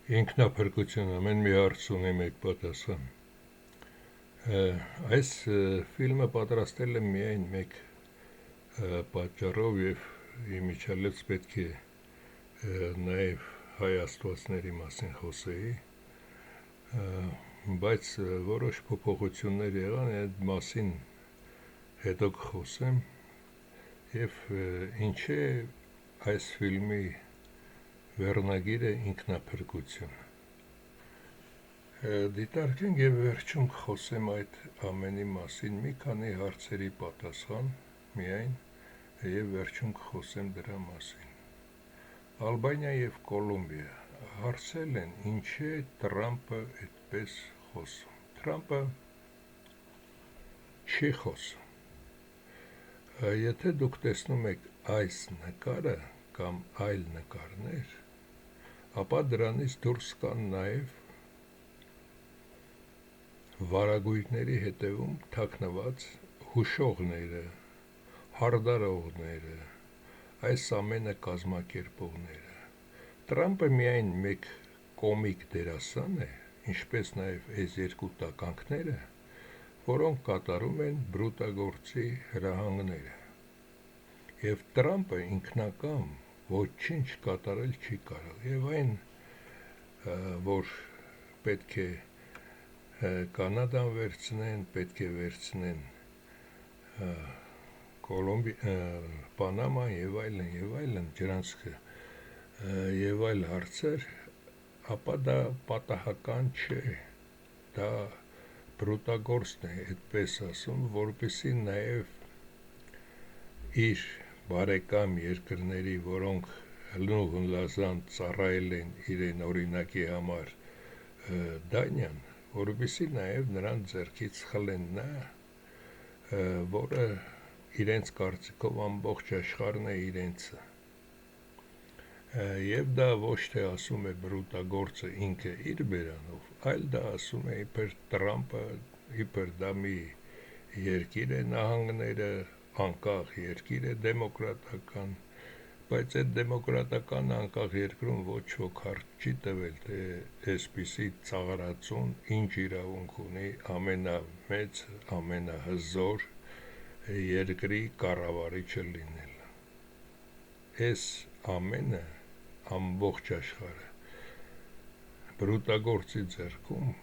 Ինքնափրկություն ամեն մի հարց ունի մեկ պատասխան։ Այս ֆիլմը պատրաստել եմ միայն մեկ պատճառով եւ իմիջիալից պետք է նաեւ հայ աստվածների մասին խոսեի, բայց որոշ փոփոխություններ եղան, այդ մասին հետո կխոսեմ եւ ինչ է այս ֆիլմի վերնագիրը ինքնափրկություն։ Դիտարկենք եւ վերջում կխոսեմ այդ ամենի մասին մի քանի հարցերի պատասխան միայն եւ վերջում կխոսեմ դրա մասին։ Ալբանիա եւ Կոլումբիա հարցել են ինչ է Տրամպը այդպես խոսում։ Տրամպը չի խոսում։ Եթե դուք տեսնում եք այս նկարը կամ այլ նկարներ, ապա դրանից դուրս կան նաև վարագույրների հետևում թաքնված հուշողները, հարդարողները, այս ամենը կազմակերպողները։ Տրամպը միայն մեկ կոմիկ դերասան է, ինչպես նաև այս երկու տականքները, որոնք կատարում են բրուտագործի հրահանգները։ Եվ Տրամպը ինքնակամ ոչինչ կատարել չի կարող, եւ այն, որ պետք է Կանադան վերցնեն, պետք է վերցնեն Պանաման եւ այլն, ջրանց եւ այլ հարցեր, ապա դա պատահական չէ, դա բրուտագործն է, այդպես ասում, որպեսզի նաեւ իր բարեկամ երկրների, որոնք հլնուհլազան ծառայել են իրեն օրինակի համար Դանիան, որպեսզի նաև նրան ձեռքից խլեն նա, որը իրենց կարծիքով ամբողջ աշխարհն է իրենցը։ Եվ դա ոչ թե ասում է բրուտագործը ինքը իր բերանով, այլ դա ասում է իբր Տրամպը, իբր դա մի երկիր է նահանգները, անկախ երկիր է դեմոկրատական, բայց այդ դեմոկրատական անկախ երկրում ոչ ոք հարց չի տվել, թե այսպիսի ծաղրածուն ինչ իրավունք ունի ամենամեծ, ամենահզոր երկրի կառավարիչը լինել։ Այս ամենը ամբողջ աշխարհը բրուտագործի ձեռքում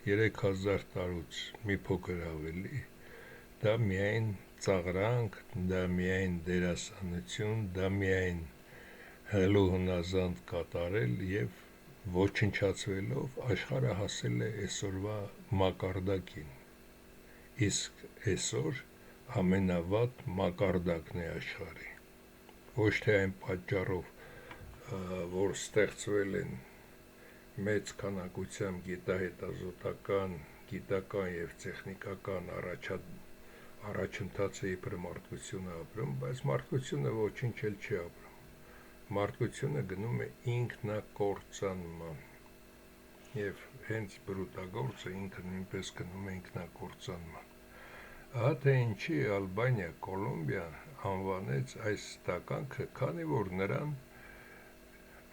3000 տարուց մի փոքր ավելի, դա միայն ծաղրանք, դա միայն դերասանություն, դա միայն հլուհնազանդ կատարել եւ ոչնչացվելով աշխարհը հասել է այսօրվա մակարդակին, իսկ այսօր ամենավատ մակարդակն է աշխարհի, ոչ թե այն պատճառով, որ ստեղծվել են մեծ քանակությամբ գիտահետազոտական, գիտական եւ տեխնիկական առաջընթացը իբր մարդկությունը ապրում, բայց մարդկությունը ոչինչ էլ չի ապրում։ Մարդկությունը գնում է ինքնակործանման։ Եվ հենց բրուտագործը ինքը նույնպես գնում է ինքնակործանման։ Ահա թե ինչի Ալբանիա, Կոլումբիա անվանեց այս տականքը, քանի որ նրան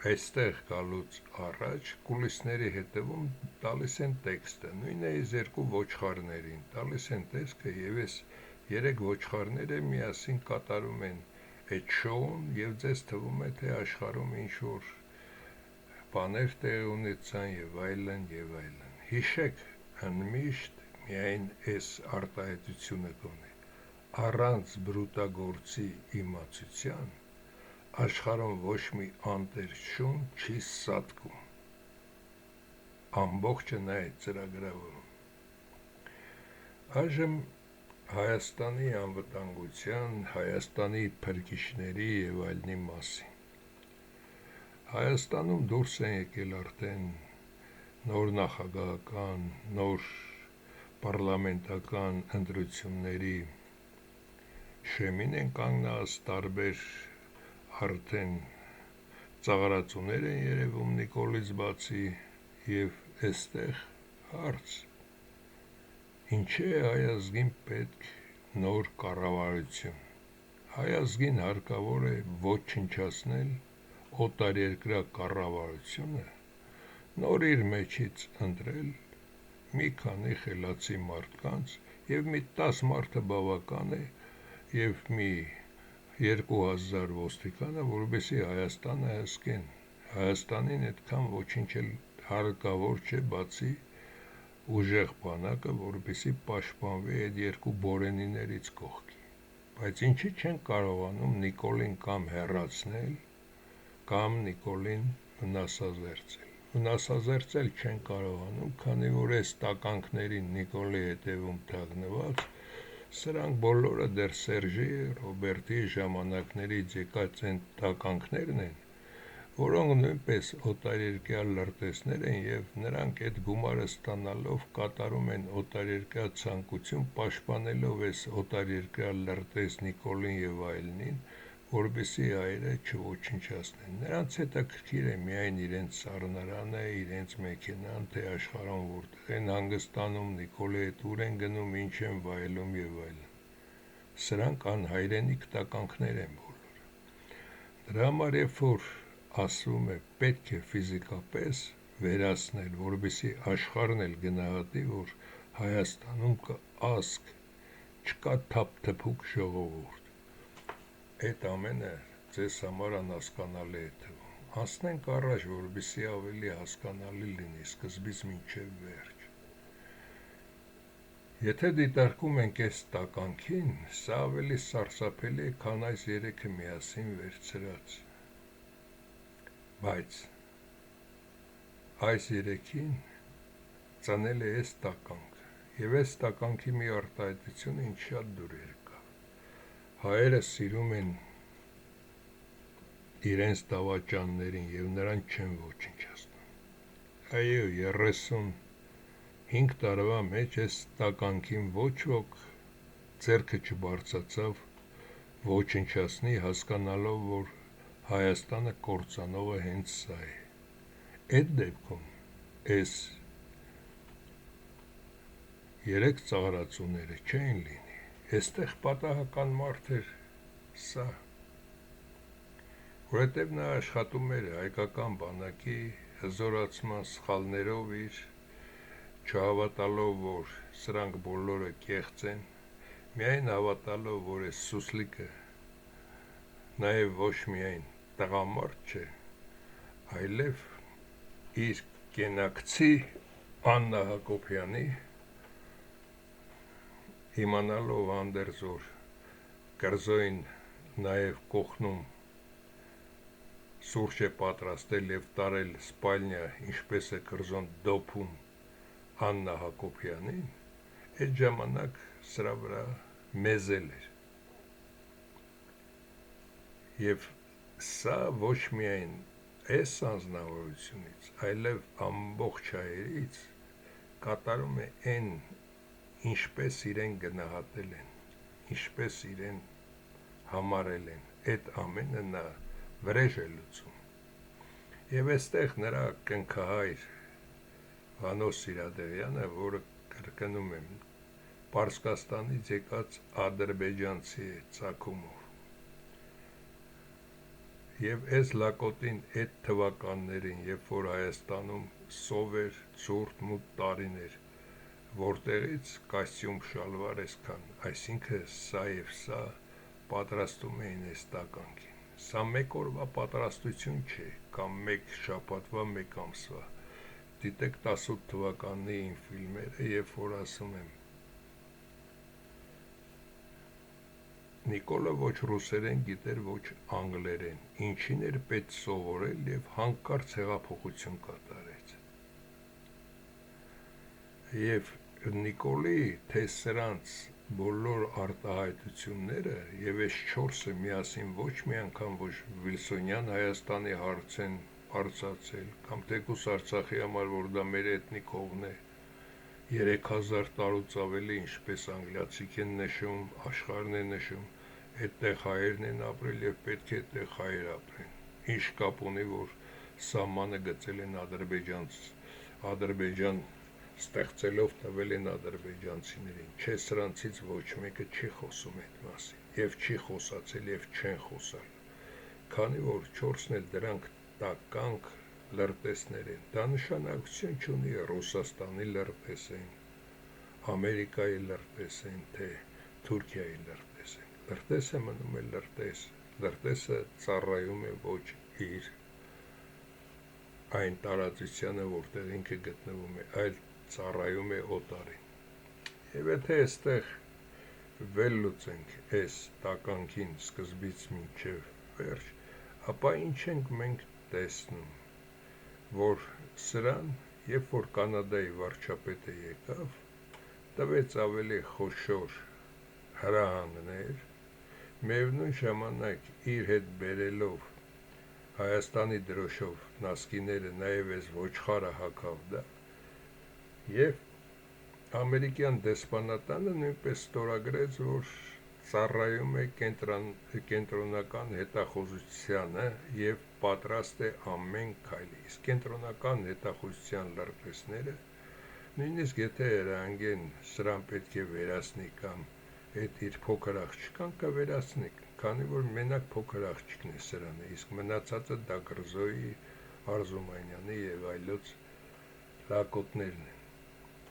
այստեղ գալուց առաջ կուլիսների հետևում տալիս են տեքստը, նույն է այս երկու ոչխարներին, տալիս են տեսքը եւ այս երեք ոչխարները միասին կատարում են այդ շոուն եւ ձեզ թվում է, թե աշխարհում ինչ-որ բաներ տեղի ունեցան եւ այլն եւ այլն։ Հիշեք, անմիշտ միայն այս արտահայտությունը կոնե։ Առանց բրուտագործի իմացության աշխարհում ոչ մի անտեր շուն չի սատկում։ Ամբողջը նա է ծրագրավորում։ Այժմ Հայաստանի անվտանգության, Հայաստանի փրկիչների եւ այլնի մասին։ Հայաստանում դուրս են եկել արդեն նոր նախագահական, նոր պարլամենտական ընտրությունների շեմին են կանգնած, տարբեր արդեն ծաղրածուներ են երևում Նիկոլից բացի եւ այստեղ հարց Ինչ է հայ ազգին պետք նոր կառավարություն։ Հայ ազգին հարկավոր է ոչնչացնել օտարերկրյա կառավարությունը, նոր իր մեջից ընտրել մի քանի խելացի մարդկանց և մի 10 մարդը բավական է և մի 2000 ոստիկանը, որպեսզի Հայաստանը հսկեն։ Հայաստանին այդքան ոչինչ էլ հարկավոր չէ, բացի ուժեղ բանակը, որպեսզի պաշտպանվի այդ երկու բորենիներից կողքի։ Բայց ինչի չեն կարողանում Նիկոլին կամ հեռացնել, կամ Նիկոլին վնասազերծել։ Վնասազերծել չեն կարողանում, քանի որ այս տականքներին Նիկոլի հետևում թաքնված սրանք բոլորը դեռ Սերժի, Ռոբերտի ժամանակներից եկած են տականքներն են, որոնք նույնպես օտարերկրյա լրտեսներ են և նրանք այդ գումարը ստանալով կատարում են օտարերկրյա ցանկություն, պաշտպանելով այս օտարերկրյա լրտես Նիկոլին և այլնին, որպեսզի հայերը չոչնչացնեն։ Նրանց հետաքրքիր է միայն իրենց սառնարանը, իրենց մեքենան, թե աշխարհում որտեղ են հանգստանում, Նիկոլի հետ ուր են գնում, ինչ են վայելում և այլն։ Սրանք անհայրենիք տականքներ են բոլորը։ Դրա համար երբ որ ասվում է պետք է ֆիզիկապես վերացնել, որպեսզի աշխարհն էլ գնահատի, որ Հայաստանում կա ազգ, չկա թափթփուկ ժողովուրդ, այդ ամենը ձեզ համար անհասկանալի է թվում։ Անցնենք առաջ, որպեսզի ավելի հասկանալի լինի սկզբից մինչև վերջ։ Եթե դիտարկում ենք այս տականքին, սա ավելի սարսափելի է, քան այս երեքը միասին վերցրած։ Բայց այս երեքին ծնել է այս տականքը, և այս տականքի մի արտահայտությունը ինձ շատ դուր եկավ։ Հայերը սիրում են իրենց դավաճաններին և նրանց չեն ոչնչացնում։ Այո, 35 տարվա մեջ այս տականքին ոչ ոք ձեռքը չբարձրացավ ոչնչացնի, հասկանալով, որ Հայաստանը կործանողը հենց սա է։ Այդ դեպքում այս 3 ծաղրածուները չէին լինի։ Այստեղ պատահական մարդ էր սա, որովհետև նա աշխատում էր հայկական բանակի հզորացման սխալներով իր, չհավատալով, որ սրանք բոլորը կեղծ են, միայն հավատալով, որ այս սուսլիկը նաև ոչ միայն տղամարդ չէ, այլև իր կենակցի Աննա Հակոբյանի իմանալով անդերձ որ կրզոյին նաև կողնում սուրճ է պատրաստել և տարել սպալնյա, ինչպես է կրզոն դոփում Աննա Հակոբյանին, այդ ժամանակ սրա վրա մեզել էր։ Եվ սա ոչ միայն այս անձնավորությունից, այլև ամբողջ հայերից կատարում է այն, ինչպես իրեն գնահատել են, ինչպես իրեն համարել են, այդ ամենը նա վրեժ է լուծում։ Եվ այստեղ նրա կնքահայր Վանո Սիրադեղյանը, որը կրկնում եմ, Պարսկաստանից եկած ադրբեջանցի է ծագումով, և այս լակոտին այդ թվականներին, երբ որ Հայաստանում սով էր, ցուրտ մութ տարիներ, որտեղից կոստյում շալվար այսքան, այսինքն սա և սա պատրաստում էին այս տականքին։ Սա մեկ օրվա պատրաստություն չէ, կամ մեկ շաբաթվա, մեկ ամսվա։ Դիտեք 18 թվականի իմ ֆիլմերը, երբ որ ասում եմ Նիկոլը ոչ ռուսերեն գիտեր, ոչ անգլերեն, ինչին էր պետք սովորել և հանկարծ հեղափոխություն կատարեց։ Եվ Նիկոլի թե սրանց բոլոր արտահայտությունները և այս 4-ը միասին ոչ մի անգամ ոչ Վիլսոնյան Հայաստանի հարց են բարձրացել, կամ թեկուզ Արցախի համար, որ դա մեր էթնիկ հողն է, 3000 տարուց ավելի, ինչպես անգլիացիք են նշում, աշխարհն է նշում, այդտեղ հայերն են ապրել և պետք է այդտեղ հայեր ապրեն։ Ինչ կապ ունի, որ սահմանը գծել են Ադրբեջան ստեղծելով տվել են ադրբեջանցիներին, չէ, սրանցից ոչ մեկը չի խոսում այդ մասին, և չի խոսացել և չեն խոսալ, քանի որ 4-ն էլ դրանք տականք լրտեսներին, դա նշանակություն չունի Ռուսաստանի լրտեսին, Ամերիկայի լրտեսին, թե Թուրքիայի լրտեսին, լրտեսը մնում է լրտես, լրտեսը ծառայում է ոչ իր այն տարածությանը, որտեղ ինքը գտնվում է, այլ ծառայում է օտարին, և եթե այստեղ վերլուծենք այս տականքին սկզբից մինչև վերջ, ապա ինչ ենք մենք տեսնում, որ սրան, երբ որ Կանադայի վարչապետը եկավ, տվեց ավելի խոշոր հրահանգներ, միևնույն ժամանակ իր հետ բերելով Հայաստանի դրոշով նասկիները նաև այս ոչխարը հագավ դա, և ամերիկյան դեսպանատանը նույնպես ստորագրեց, որ ծառայում է կենտրոնական հետախուզությանը և պատրաստ է ամեն քայլի, իսկ կենտրոնական հետախուզության լրտեսները, նույնիսկ եթե հրահանգեն սրան պետք է վերացնի կամ այդ իր փոքր աղջկան կվերացնի, քանի որ մենակ փոքր աղջիկն է սրանը, իսկ մնացածը Դագրզոյի, Արզումանյանի և այլոց լակոտներն են։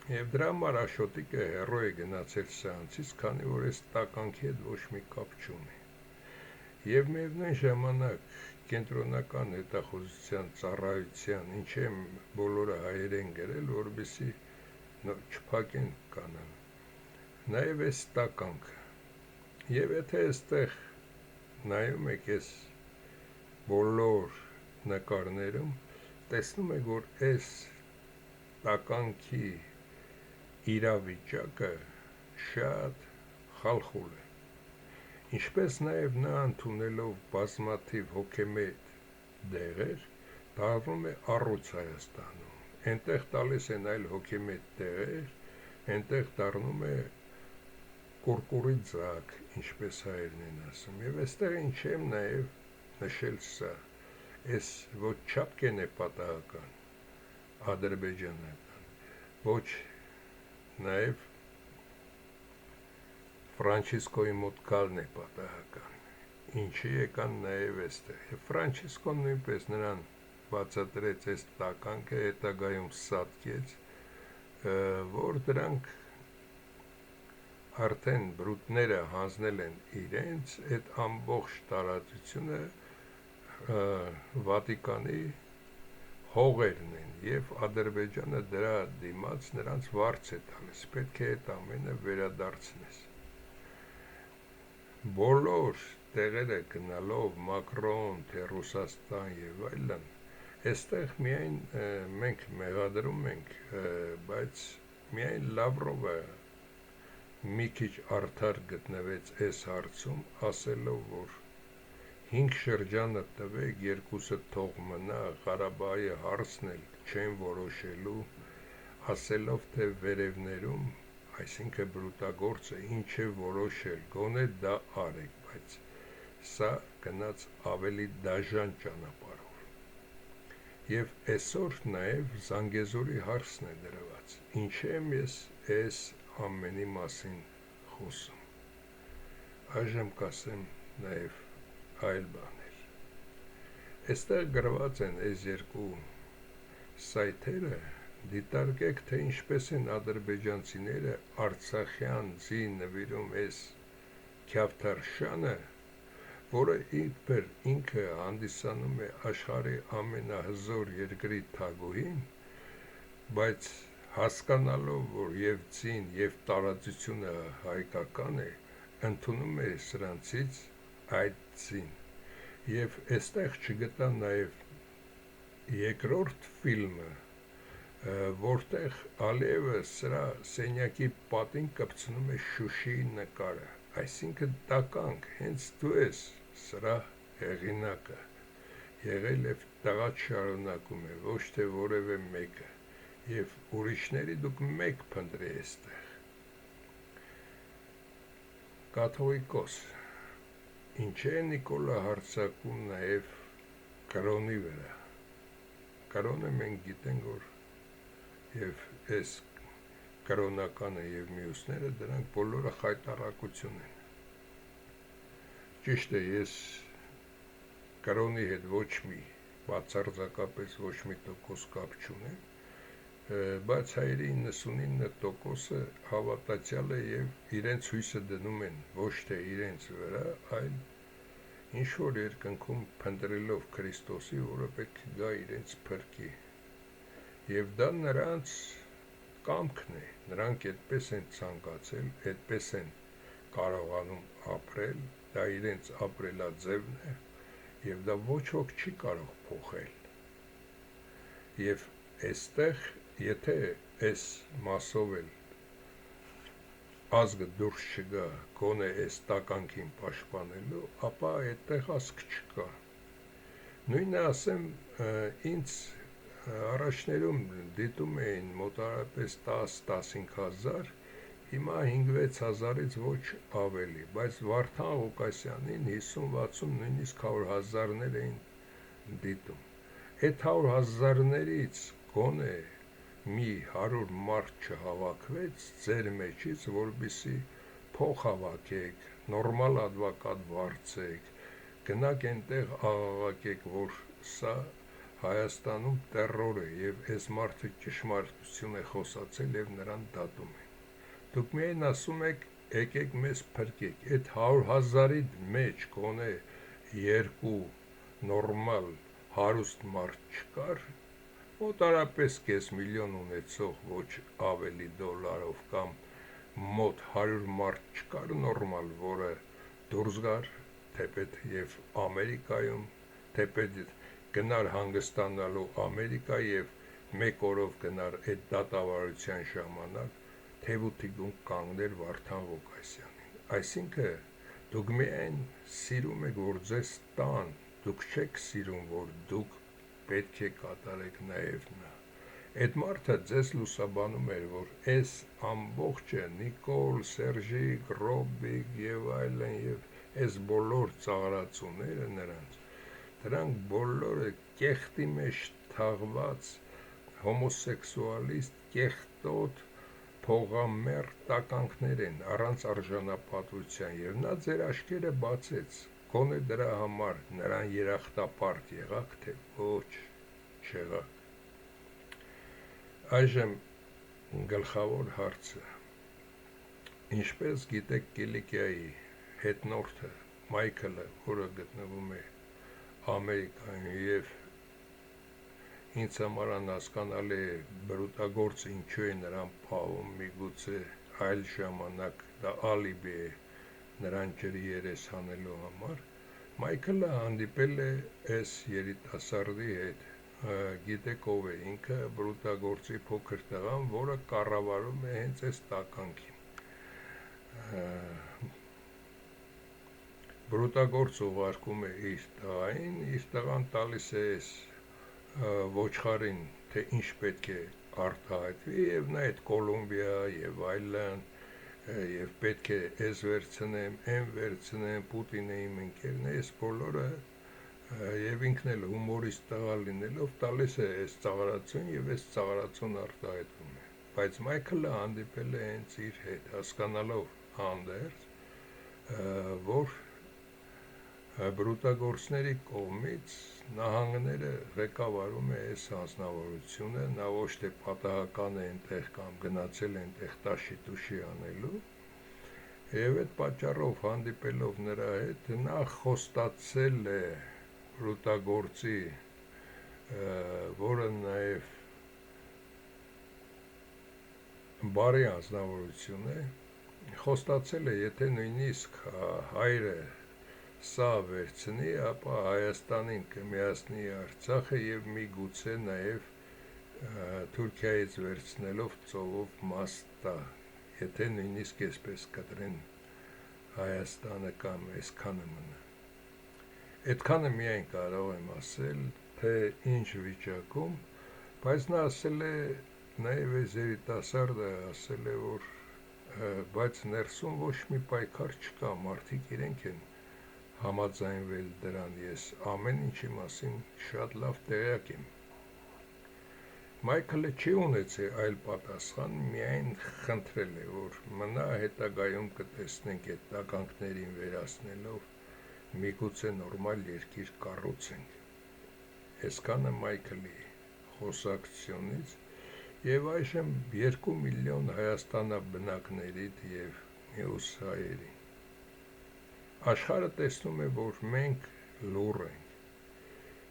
Եվ դրա համար Աշոտիկը հեռու է գնացել սրանցից, քանի որ այս տականքի հետ ոչ մի կապ չունի։ Եվ միևնույն ժամանակ կենտրոնական հետախուզության ծառայության, ինչ եմ բոլորը հայերեն գրել, որպեսզի չփակեն կանան, նաև այս տականքը։ Եվ եթե այստեղ նայում եք այս բոլոր նկարներում, տեսնում եք, որ այս տականքի իրավիճակը շատ խալխուլ է, ինչպես նաև նա ընդունելով բազմաթիվ հոգեմետ դեղեր, դառնում է առույց Հայաստանում, այնտեղ տալիս են այլ հոգեմետ դեղեր, այնտեղ դառնում է կուրկուրի ձակ, ինչպես հայերն են ասում, և այստեղ ինչ եմ նաև նշել սա, այս ոչ Չապկեն է պատահական, ադրբեջանական, ոչ նաև Ֆրանչիսկոյի մոտ գալն է պատահական, ինչի եկան նաև այստեղ, և Ֆրանչիսկոն նույնպես նրան բացատրեց այս տականքը, հետագայում սատկեց, որ դրանք արդեն բրուտները հանձնել են իրենց, այդ ամբողջ տարածությունը Վատիկանի հողերն են, և Ադրբեջանը դրա դիմաց նրանց վարձ է տալիս, պետք է այդ ամենը վերադարձնես։ Բոլոր տեղերը գնալով Մակրոն, թե Ռուսաստան և այլն, այստեղ միայն մենք մեղադրում ենք, բայց միայն Լավրովը մի քիչ արդար գտնվեց այս հարցում, ասելով, որ 5 շրջանը տվեք, երկուսը թող մնա, Ղարաբաղի հարցն էլ չեն որոշելու, ասելով, թե վերևներում, այսինքն բրուտագործը ինչ է որոշել, գոնե դա արեք, բայց սա գնաց ավելի դաժան ճանապարհով։ Եվ այսօր նաև Զանգեզուրի հարցն է դրված, ինչ եմ ես այս ամենի մասին խոսում։ Այժմ կասեմ նաև այլ բաներ։ Այստեղ գրված են այս երկու սայթերը, դիտարկեք, թե ինչպես են ադրբեջանցիները արցախյան ձի նվիրում այս Քյավթարշանը, որը իբր ինքը հանդիսանում է աշխարհի ամենահզոր երկրի թագուհին, բայց հասկանալով, որ և ձին, և տարածությունը հայկական է, ընդունում է սրանցից այդ ձին, և այստեղ չգտա նաև երկրորդ ֆիլմը, որտեղ Ալիևը սրա սենյակի պատին կպցնում է Շուշիի նկարը, այսինքն տականք, հենց դու ես սրա հեղինակը, եղել և տղա շարունակում է, ոչ թե որևէ մեկը, և ուրիշների դուք մեկ փնտրի այստեղ։ Կաթողիկոս, ինչ է Նիկոլը հարձակում նաև կրոնի վրա, կրոնը մենք գիտենք, որ և այս կրոնականը և մյուսները, դրանք բոլորը խայտառակություն են։ Ճիշտ է, ես կրոնի հետ ոչ մի բացարձակապես ոչ մի տոկոս կապ չունի, բայց հայերի 99%-ը հավատացյալ է եւ իրենց հույսը դնում են ոչ թե իրենց վրա, այլ ինչ-որ երկնքում փնտրելով Քրիստոսի, որը պետք է գա իրենց փրկի, եւ դա նրանց կամքն է, նրանք այդպես են ցանկացել, այդպես են կարողանում ապրել, դա իրենց ապրելաձևն է, եւ դա ոչ ոք չի կարող փոխել։ Եվ այստեղ, եթե այս մասով էլ ազգը դուրս չգա, գոնե այս տականքին պաշտպանելու, ապա այդտեղ ազգ չկա։ Նույնը ասեմ, ինձ առաջներում դիտում էին մոտարապես 10-15 հազար, հիմա 5-6 հազարից ոչ ավելի, բայց Վարդան Ղուկասյանին 50-60, նույնիսկ 100 հազարներ էին դիտում։ Այդ 100 հազարներից գոնե մի 100 մարդ չհավաքվեց ձեր մեջից, որպեսզի փող հավաքեք, նորմալ ադվոկատ վարձեք, գնաք այնտեղ աղաղակեք, որ սա Հայաստանում տերոր է եւ այս մարդը ճշմարտություն է խոսացել եւ նրան դատում են։ Դուք միայն ասում եք, եկեք մեզ փրկեք։ Այդ 100 հազարի մեջ գոնե 2 նորմալ հարուստ մարդ չկար, մոտարապես կես միլիոն ունեցող ոչ ավելի դոլարով կամ մոտ 100 մարդ չկար նորմալ, որը դուրս գար, թեպետ եւ Ամերիկայում, թեպետ գնար հանգստանալու Ամերիկա եւ մեկ օրով գնար այդ դատավարության ժամանակ թեւութիգուն կանգներ Վարդան Ղուկասյանին։ Այսինքն դուք միայն սիրում եք, որ ձեզ տան, դուք չեք սիրում, որ դուք պետք է կատարեք նաեւ նա։ Այդ մարդը ձեզ լուսաբանում էր, որ այս ամբողջը Նիկոլ, Սերժիկ, Ռոբիկ եւ այլն եւ այս բոլոր ծաղրացուները նրանց, դրանք բոլորը կեղտի մեջ թաղված հոմոսեքսուալիստ, կեղտոտ, փողամերձ տականքներ են առանց արժանապատվության եւ նա ձեր աչքերը բացեց, գոնե դրա համար նրան երախտապարտ եղաք, թե ոչ չեղաք։ Այժմ գլխավոր հարցը, ինչպես գիտեք Կիլիկիայի հետնորդը Մայքլը, որը գտնվում է Ամերիկայում եւ ինձ համար անհասկանալի է բրուտագործ ինչու է նրան փավում, միգուցե այլ ժամանակ դա ալիբի է նրան ջրի երես հանելու համար, Մայքլը հանդիպել է այս երիտասարդի հետ, գիտեք ով է, ինքը բրուտագործի փոքր տղան, որը կառավարում է հենց այս տականքին։ Բրուտագործ ուղարկում է իր տղային, իր տղան տալիս է այս ոչխարին, թե ինչ պետք է արտահայտվի եւ նա այդ Կոլումբիա եւ այլն եւ պետք է այս վերցնեմ, այն վերցնեմ, Պուտինը իմ ընկերն է, այս բոլորը եւ ինքն էլ հումորիստ տղա լինելով տալիս է այս ծաղրացուն եւ այս ծաղրացուն արտահայտվում է։ Բայց Մայքլը հանդիպել է հենց իր հետ, հասկանալով հանդերձ, որ բրուտագործների կողմից նահանգները ղեկավարում է այս հանձնավորությունը, նա ոչ թե պատահական է այնտեղ կամ գնացել է այնտեղ տաշի-տուշի անելու, եւ այդ պատճառով հանդիպելով նրա հետ նա խոստացել է բրուտագործի, որը նաեւ բարի հանձնավորություն է, խոստացել է, եթե նույնիսկ հայրը սա վերցնի, ապա Հայաստանին կմիացնի Արցախը եւ միգուցե նաեւ Թուրքիայից վերցնելով ծովով մաս տա, եթե նույնիսկ այսպես կտրեն Հայաստանը կամ այսքանը մնա։ Այդքանը միայն կարող եմ ասել, թե ինչ վիճակում, բայց նա ասել է, նաեւ այս երիտասարդը ասել է, որ բայց ներսում ոչ մի պայքար չկա, մարդիկ իրենք են համաձայնվել դրան, ես ամեն ինչի մասին շատ լավ տեղյակ եմ։ Մայքլը չի ունեցել այլ պատասխան, միայն խնդրել է, որ մնա հետագայում կտեսնենք այդ տականքներին վերացնելով, միգուցե նորմալ երկիր կառուցենք։ այսքանը Մայքլի խոսակցությունից եւ այժմ 2 միլիոն հայաստանաբնակներիդ եւ մյուս հայերի։ Աշխարհը տեսնում է, որ մենք լուռ ենք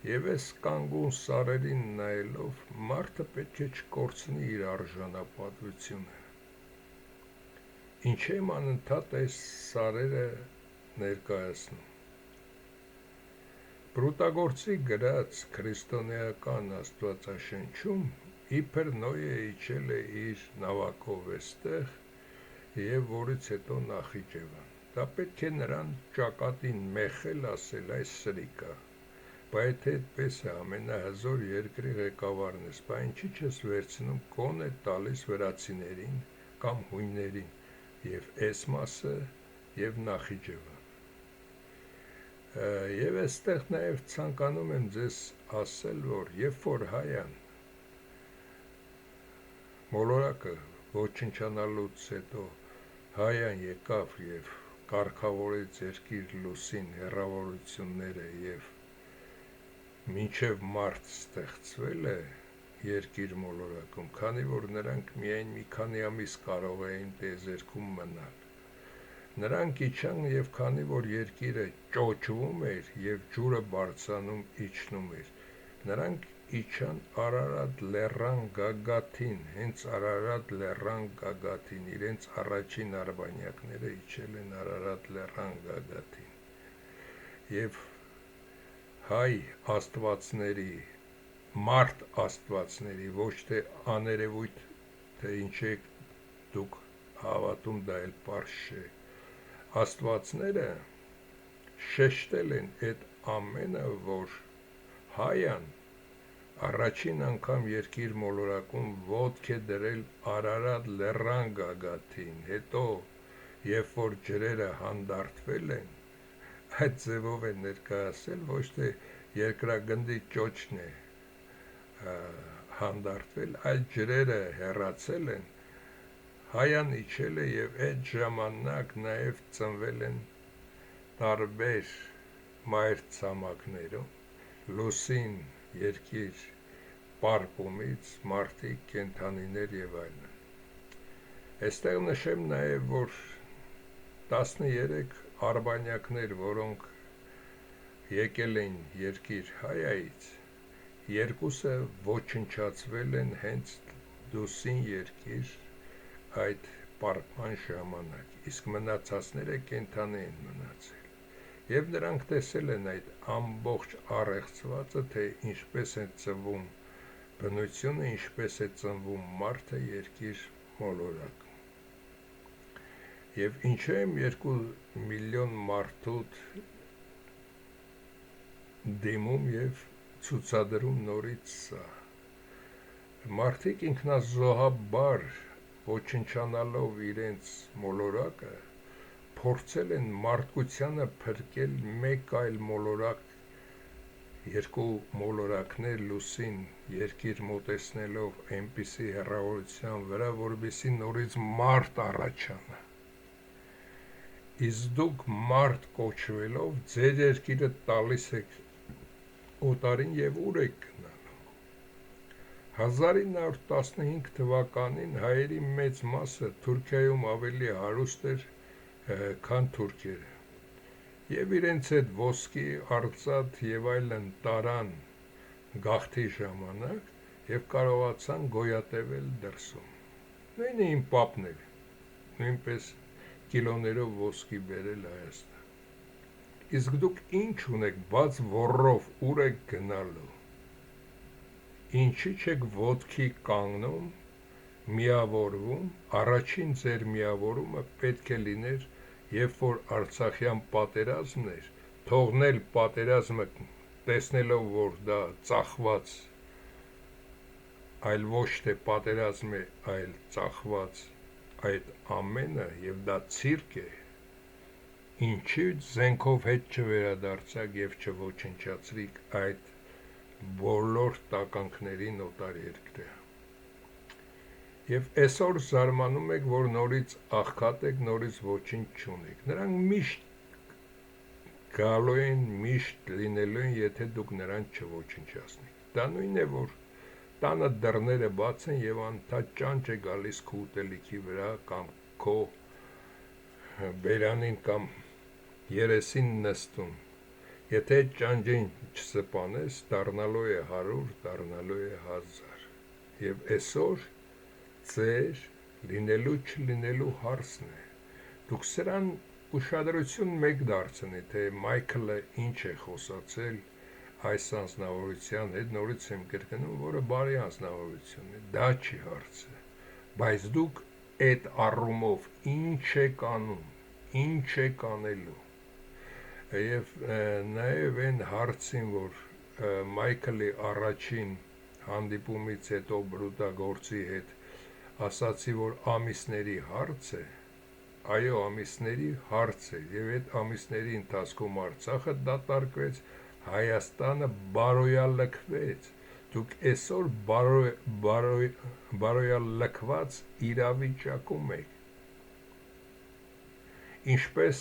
եւ այս կանգուն սարերին նայելով մարդը պետք է չկորցնի իր արժանապատվությունը։ Ինչ եմ անընդհատ այս սարերը ներկայացնում։ Բրուտագործի գրած քրիստոնեական աստվածաշնչում իբր Նոյը իջել է իր նավակով այստեղ եւ որից հետո Նախիջևան։ Դա պետք է նրան ճակատին մեխել ասել այս սրիկա։ Բայց եթե այդպես է ամենահզոր երկրի ղեկավարն ես, բա ինչի՞ չես վերցնում կոնը տալիս վրացիներին կամ հույներին եւ այս մասը եւ Նախիջևան։ Եվ այստեղ նաև ցանկանում եմ ձեզ ասել, որ երբ որ Հայան մոլորակը ոչնչանալուց հետո Հայան եկավ եւ կարգավորեց երկիր լուսին հեռավորությունները եւ մինչեւ մարտ ստեղծվել է երկիր մոլորակում, քանի որ նրանք միայն մի քանի ամիս կարող էին տեզերքում մնալ։ Նրանք իջան եւ քանի որ երկիրը ճոճվում էր եւ ջուրը բարձրանում իջնում էր, նրանք իջան Արարատ լեռան գագաթին, հենց Արարատ լեռան գագաթին, իրենց առաջին արբանյակները իջել են Արարատ լեռան գագաթին։ Եվ հայ աստվածների, մարդ աստվածների, ոչ թե աներևույթ, թե ինչ եք դուք հավատում, դա էլ պարզ չէ։ Աստվածները շեշտել են այդ ամենը, որ Հայան առաջին անգամ երկիր մոլորակում ոտք է դրել Արարատ լեռան գագաթին, հետո երբ որ ջրերը հանդարտվել են, այդ ձևով են ներկայացել, ոչ թե երկրագնդի ճոճն է հանդարտվել, այլ ջրերը հեռացել են, Հայան իջել է եւ այդ ժամանակ նաեւ ծնվել են տարբեր մայրցամաքներում, լուսին երկիր պարպումից մարդիկ, կենդանիներ եւ այլն։ Այստեղ նշեմ նաեւ, որ 13 արբանյակներ, որոնք եկել են երկիր Հայայից, երկուսը ոչնչացվել են հենց լուսին երկիր այդ պարպման ժամանակ, իսկ մնացածները կենդանի են մնացել։ Եվ նրանք տեսել են այդ ամբողջ առեղծվածը, թե ինչպես է ծնվում բնությունը, ինչպես է ծնվում մարդը երկիր մոլորակում։ Եվ ինչու եմ 2 միլիոն մարդուց դիմում եւ ցուցադրում նորից սա։ Մարդիկ ինքնազոհաբար ոչնչանալով իրենց մոլորակը, փորձել են մարդկությանը փրկել մեկ այլ մոլորակ, երկու մոլորակներ լուսին երկիր մոտեցնելով այնպիսի հեռավորության վրա, որպեսզի նորից մարդ առաջանա։ Իսկ դուք մարդ կոչվելով ձեր երկիրը տալիս եք օտարին եւ ուր եք գնալու։ 1915 թվականին հայերի մեծ մասը Թուրքիայում ավելի հարուստ էր, քան թուրքերը, եւ իրենց այդ ոսկի, արծաթ եւ այլն տարան գաղթի ժամանակ եւ կարողացան գոյատևել դրսում։ Նույնը իմ պապն էր, նույնպես կիլոներով ոսկի բերել Հայաստան։ Իսկ դուք ինչ ունեք, բաց ոռով ուր եք գնալու։ Ինչի՞ չեք ոտքի կանգնում, միավորվում, առաջին ձեր միավորումը պետք է լիներ, երբ որ Արցախյան պատերազմն էր, թողնել պատերազմը, տեսնելով, որ դա ծախված, այլ ոչ թե պատերազմ է, այլ ծախված այդ ամենը, եւ դա ցիրկ է, ինչի զենքով հետ չվերադարձակ եւ չոչնչացրիք այդ բոլոր տականքներին օտար երկրը։ Եվ այսօր զարմանում եք, որ նորից աղքատ եք, նորից ոչինչ չունեք։ Նրանք միշտ գալու են, միշտ լինելու են, եթե դուք նրանց չոչնչացնեք։ Դա նույնն է, որ տանը դռները բաց են եւ անընդհատ ճանճ է գալիս քո ուտելիքի վրա կամ քո բերանին կամ երեսին նստում։ Եթե այդ ճանճին չսպանես, դառնալու է 100, դառնալու է 1000։ Եվ այսօր ձեր լինելու չլինելու հարցն է։ Դուք սրան ուշադրություն մեկ դարձնի, թե Մայքլը ինչ է խոսացել այս անձնավորության հետ, նորից եմ կրկնում, որը բարի անձնավորություն է, դա չի հարցը, բայց դուք այդ առումով ինչ եք անում, ինչ եք անելու։ Եվ նաև այն հարցին, որ Մայքլի առաջին հանդիպումից հետո բրուտագործի հետ ասացի, որ ամիսների հարց է, այո, ամիսների հարց է, եւ այդ ամիսների ընթացքում Արցախը դատարկվեց, Հայաստանը բարոյալքվեց։ Դուք այսօր բարոյալքված իրավիճակում եք։ Ինչպես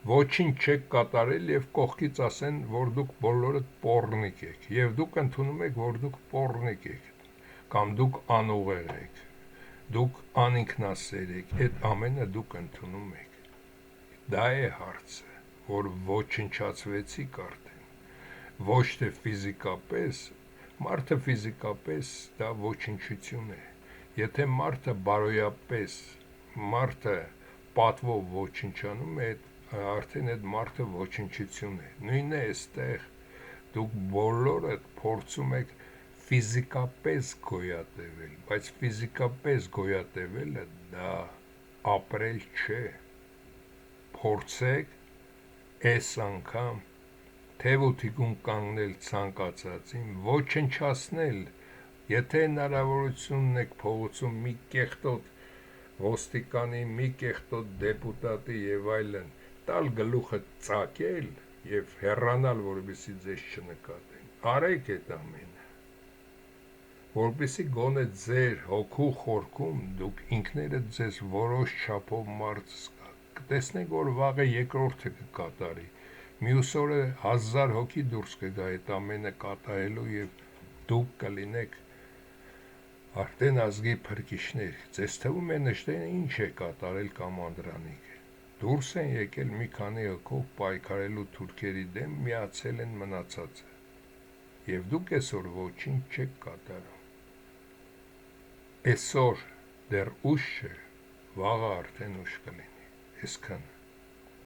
ոչինչ չեք կատարել եւ կողքից ասեն, որ դուք բոլորդ պոռնիկ եք, եւ դուք ընդունում եք, որ դուք պոռնիկ եք, կամ դուք անուղեղ եք, դուք անինքնասեր եք, այդ ամենը դուք ընդունում եք։ Դա է հարցը, որ ոչնչացվեցիք արդեն, ոչ թե ֆիզիկապես, մարդը ֆիզիկապես դա ոչնչություն է։ Եթե մարդը բարոյապես, մարդը պատվով ոչնչանում է, արդեն այդ մարդը ոչնչություն է։ Նույնն է այստեղ, դուք բոլորդ փորձում եք ֆիզիկապես գոյատևել, բայց ֆիզիկապես գոյատևելը դա ապրել չէ։ Փորձեք այս անգամ թևութիկուն կանգնել ցանկացածին, ոչնչացնել, եթե հնարավորությունն եք փողոցում մի կեղտոտ ոստիկանի, մի կեղտոտ դեպուտատի եւ այլն տալ գլուխը ծակել եւ հեռանալ, որպեսզի ձեզ չնկատեն։ Արեք այդ ամենը, որպեսզի գոնե ձեր հոգու խորքում դուք ինքներդ ձեզ որոշ չափով մարդ զգաք։ Կտեսնեք, որ վաղը երկրորդը կկատարի, մյուս օրը 1000 հոգի դուրս կգա այդ ամենը կատարելու եւ դուք կլինեք արդեն ազգի փրկիչներ։ Ձեզ թվում է նշտերը ինչ է կատարել կամ անդրանիկ։ Դուրս են եկել մի քանի հոգով պայքարելու թուրքերի դեմ, միացել են մնացածը։ Եվ դուք այսօր ոչինչ չեք կատարում։ Այսօր դեռ ուշ չէ, վաղը արդեն ուշ կլինի։ Այսքան